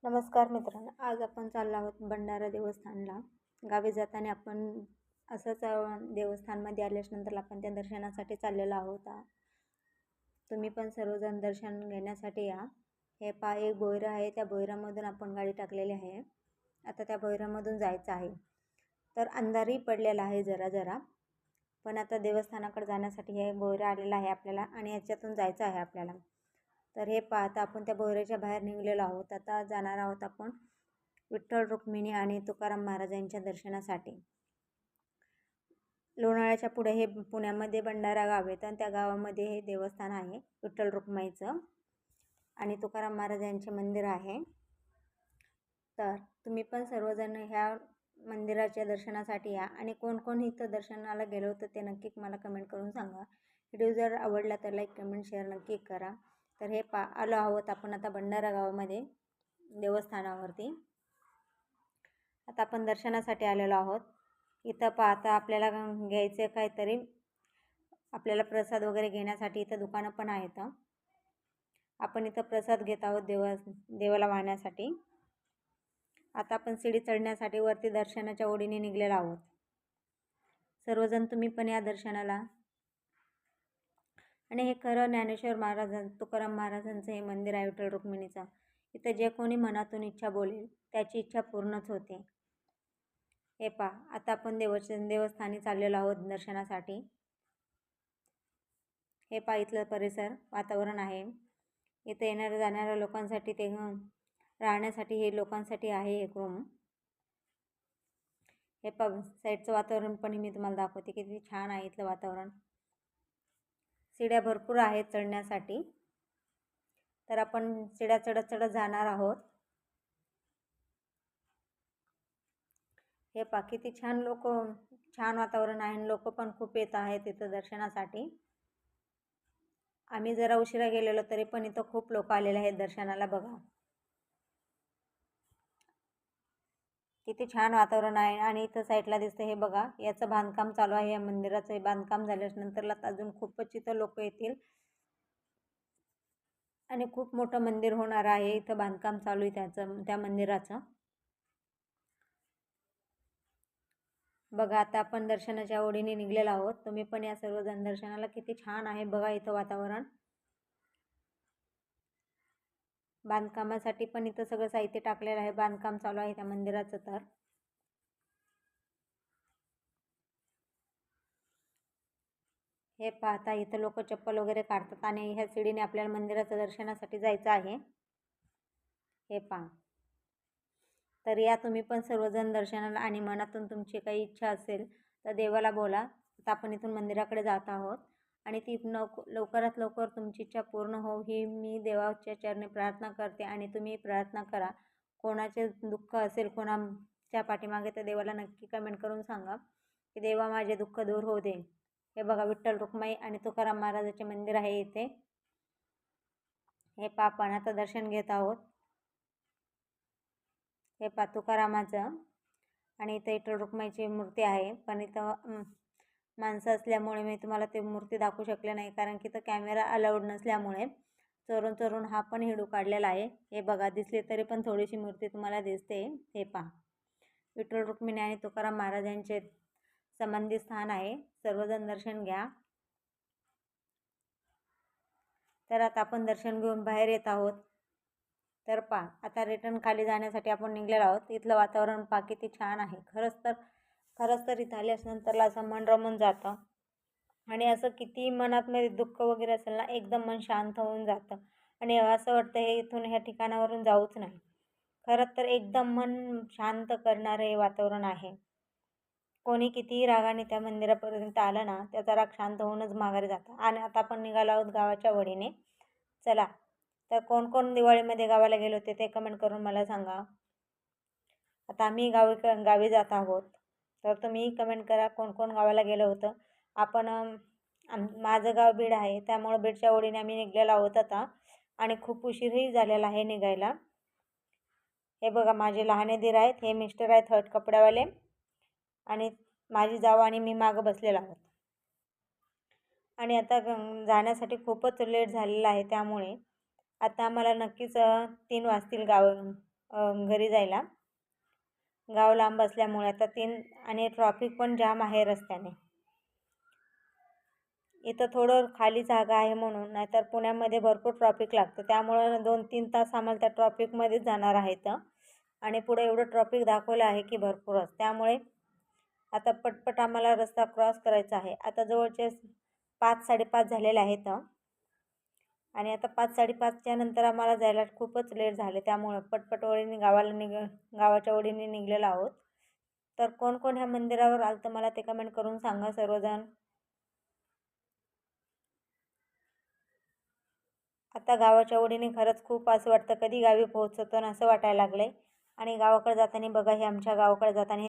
नमस्कार मित्रांनो, आज आपण चाललो आहोत भंडारा देवस्थानला. गावी जाताना आपण असंच देवस्थानमध्ये आल्याच्यानंतर आपण त्या दर्शनासाठी चाललेलो आहोत. तुम्ही पण सर्वजण दर्शन घेण्यासाठी या. हे एक बोयरा आहे, त्या बोयरामधून आपण गाडी टाकलेली आहे. आता त्या बोयरामधून जायचं आहे. तर अंधारही पडलेला आहे जरा पण आता देवस्थानाकडे जाण्यासाठी हे बोयरा आलेला आहे आपल्याला आणि याच्यातून जायचं आहे आपल्याला. तर हे पाहता आपण त्या बोयऱ्याच्या बाहेर निघलेलो आहोत. आता जाणार आहोत आपण विठ्ठल रुक्मिणी आणि तुकाराम महाराजांच्या दर्शनासाठी. लोणाळ्याच्या पुढे हे पुण्यामध्ये भंडारा गाव आहे, तर त्या गावामध्ये हे देवस्थान आहे विठ्ठल रुक्माईचं आणि तुकाराम महाराजांचे मंदिर आहे. तर तुम्ही पण सर्वजण ह्या मंदिराच्या दर्शनासाठी या आणि कोण कोण इथं दर्शनाला गेलो होतं ते नक्की मला कमेंट करून सांगा. व्हिडिओ जर आवडला तर लाईक कमेंट शेअर नक्की करा. तर हे आलो आहोत आपण आता भंडारा गावामध्ये देवस्थानावरती. आता आपण दर्शनासाठी आलेलो आहोत. इथं पाहता आपल्याला घ्यायचे काहीतरी आपल्याला प्रसाद वगैरे घेण्यासाठी इथं दुकानं पण आहेत. आपण इथं प्रसाद घेत आहोत देवाला वाहण्यासाठी. आता आपण सीडी चढण्यासाठी वरती दर्शनाच्या ओढीने निघलेलो आहोत. सर्वजण तुम्ही पण या दर्शनाला. आणि हे खरं ज्ञानेश्वर तुकाराम महाराजांचं हे मंदिर आहे विठ्ठल रुक्मिणीचं. इथं जे कोणी मनातून इच्छा बोलेल त्याची इच्छा पूर्णच होते. हे पहा आता आपण देवस्थानी चाललेलो आहोत दर्शनासाठी. हे पहा इथलं परिसर वातावरण आहे. इथं येणाऱ्या जाणाऱ्या लोकांसाठी ते राहण्यासाठी हे लोकांसाठी आहे एक रूम. हे पहा साईडचं वातावरण पण मी तुम्हाला दाखवते किती छान आहे इथलं वातावरण. सीड्या भरपूर आहेत चढण्यासाठी. तर आपण सीड्या चढत जाणार आहोत. हे पहा किती छान छान वातावरण आहे. लोक पण खूप येत आहेत इथं दर्शनासाठी. आम्ही जरा उशिरा गेलेलो तरी पण इथं खूप लोक आलेले आहेत दर्शनाला. बघा किती छान वातावरण आहे. आणि इथं साईडला दिसतं हे बघा, याचं बांधकाम चालू आहे. या मंदिराचं हे बांधकाम झाल्यानंतरला अजून खूपच इथं लोक येतील आणि खूप मोठं मंदिर होणार आहे. इथं बांधकाम चालू आहे त्या मंदिराचं. बघा आता आपण दर्शनाच्या ओढीने निघलेलो आहोत. तुम्ही पण या सर्वजण दर्शनाला. किती छान आहे बघा इथं वातावरण. बांधकामासाठी पण इथं सगळं साहित्य टाकलेलं आहे. बांधकाम चालू आहे त्या मंदिराचं. तर हे पाहता इथं लोक चप्पल वगैरे काढतात आणि ह्या सीडीने आपल्याला मंदिराच्या दर्शनासाठी जायचं आहे. हे पहा. तर या तुम्ही पण सर्वजण दर्शनाला. आणि मनातून तुमची काही इच्छा असेल तर देवाला बोला. आता आपण इथून मंदिराकडे जात आहोत आणि ती लवकरात लवकर तुमची इच्छा पूर्ण हो ही मी देवाच्या चरणी प्रार्थना करते. आणि तुम्ही प्रार्थना करा. कोणाचे दुःख असेल कोणाच्या पाठीमागे तर देवाला नक्की कमेंट करून सांगा की देवा माझे दुःख दूर होऊ दे. हे बघा विठ्ठल रुक्माई आणि तुकाराम महाराजाचे मंदिर आहे इथे. हे आपण आता दर्शन घेत आहोत. हे पहा तुकारामाचं आणि इथं विठ्ठल रुक्माईची मूर्ती आहे. पण इथं माणसं असल्यामुळे मी तुम्हाला ते मूर्ती दाखवू शकले नाही, कारण की इथं कॅमेरा अलाउड नसल्यामुळे चोरून हा पण हिडू काढलेला आहे. हे बघा दिसले तरी पण थोडीशी मूर्ती तुम्हाला दिसते. हे पहा विठ्ठल रुक्मिणी आणि तुकाराम महाराजांचे संबंधित स्थान आहे. सर्वजण दर्शन घ्या. तर आता आपण दर्शन घेऊन बाहेर येत आहोत. तर पहा आता रिटर्न खाली जाण्यासाठी आपण निघलेलो आहोत. इथलं वातावरण पहा किती छान आहे. खरंच तर इथं आल्यानंतरला असं मन रमून जातं. आणि असं किती मनातमध्ये दुःख वगैरे असेल ना, एकदम मन शांत होऊन जातं आणि असं वाटतं हे इथून ह्या ठिकाणावरून जाऊच नाही. खरंच तर एकदम मन शांत करणारं हे वातावरण आहे. कोणी कितीही रागाने त्या मंदिरापर्यंत आलं ना, त्याचा राग शांत होऊनच माघारी जातं. आणि आता आपण निघालो आहोत गावाच्या वडीने. चला तर कोण कोण दिवाळीमध्ये गावाला गेले होते ते कमेंट करून मला सांगा. आता आम्ही गावी जात आहोत. तर तुम्ही कमेंट करा कोण कोण गावाला गेलं होतं. आपण माझं गाव बीड आहे, त्यामुळं बीडच्या ओढीने आम्ही निघलेलो आहोत आता. आणि खूप उशीरही झालेला आहे निघायला. हे बघा माझे लहाने दीर आहेत, हे मिस्टर आहेत हट कपड्यावाले आणि माझी जाव आणि मी मागं बसलेलो आहोत. आणि आता जाण्यासाठी खूपच लेट झालेला आहे, त्यामुळे आता आम्हाला नक्कीच 3 वाजतील घरी जायला. गाव लांब असल्यामुळे आता आणि ट्रॉफिक पण जाम आहे रस्त्याने. इथं थोडं खाली जागा आहे म्हणून, नाहीतर पुण्यामध्ये भरपूर ट्रॉफिक लागतं. त्यामुळं 2-3 तास आम्हाला त्या ट्रॉफिकमध्येच जाणार आहेत. आणि पुढे एवढं ट्रॉफिक दाखवलं आहे की भरपूरच. त्यामुळे आता पटपट आम्हाला रस्ता क्रॉस करायचा आहे. आता जवळचे 5-5:30 झालेले आहेत. आणि आता 5-5:30च्या नंतर आम्हाला जायला खूपच लेट झाले. त्यामुळं पटपट ओढीने गावाच्या ओढीने निघलेलो आहोत. तर कोण कोण ह्या मंदिरावर आलं तर मला ते कमेंट करून सांगा सर्वजण. आता गावाच्या ओढीने खरंच खूप असं वाटतं कधी गावी पोहोचतो ना असं वाटायला लागलंय. आणि गावाकडे जाताना बघा, हे आमच्या गावाकडे जाताना